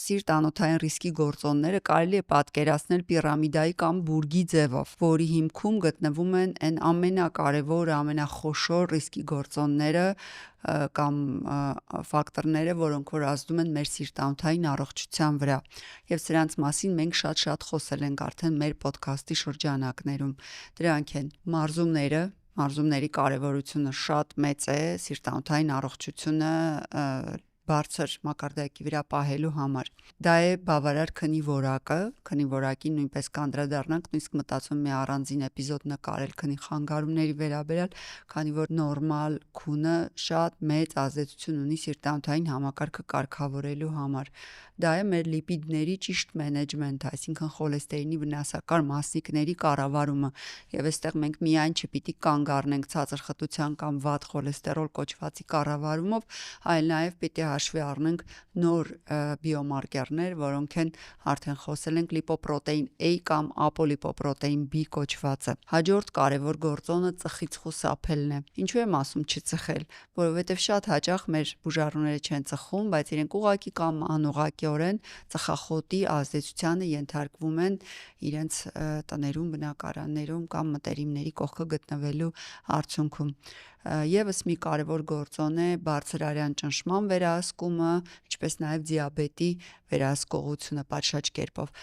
սիրտ-անոթային ռիսկի գործոնները կարելի է պատկերացնել պիրամիդայի կամ բուրգի ձևով, որի հիմքում գտնվում են այն ամենակարևոր, ամենախոշոր ռիսկի գործոնները կամ ֆակտորները, որոնք որ ազդում են մեր սիրտ-անոթային առողջության վրա։ Եվ սրանց մասին մենք շատ խոսել ենք արդեն մեր ոդքասթի շրջանակներում։ Դրանք են մարզումների կարևորությունը շատ մեծ է սիրտ-անոթային առողջությունը բարձր մակարդակի վրա պահելու համար։ Դա է բավարար քնի որակին նույնպես կանդրադառնանք, նույնիսկ մտածում եմ մի առանձին էպիզոդ նկարել քնի խանգարումների վերաբերյալ, քանի որ նորմալ քունը շատ մեծ ազդեցություն ունի սիրտ-անոթային համակարգը կարգավորելու համար։ Դա է մեր լիպիդների ճիշտ մենեջմենթը, այսինքն խոլեստերինի վնասակար մասնիկների կառավարումը, եւ այստեղ մենք միայն չպիտի կանգ առնենք ցածր խտության կամ վատ խոլեստերոլ կոչվածի կառավարումով, այլ նաեւ պիտի հաշվի առնենք նոր բիոմարկերներ, որոնք են արդեն խոսել ենք լիպոպրոտեին A կամ ապոլիպոպրոտեին B կոչվածը։ Հաջորդ կարևոր գործոնը ծխից խուսափելն է։ Ինչու եմ ասում չծխել, որովհետև շատ հաճախ մեր բուժառուները չեն ծխում, բայց իրենք ուղղակի կամ անուղղակիորեն ծխախոտի ազդեցությանը ենթարկվում են իրենց տներում, բնակարաններում կամ մտերիմների կողքը գտնվելու արդյունքում։ Եվս մի կարևոր գործոն է բարձրարյան ճնշման վերահսկումը, ինչպես նաև դիաբետի վերահսկողությունը պատշաճ կերպով։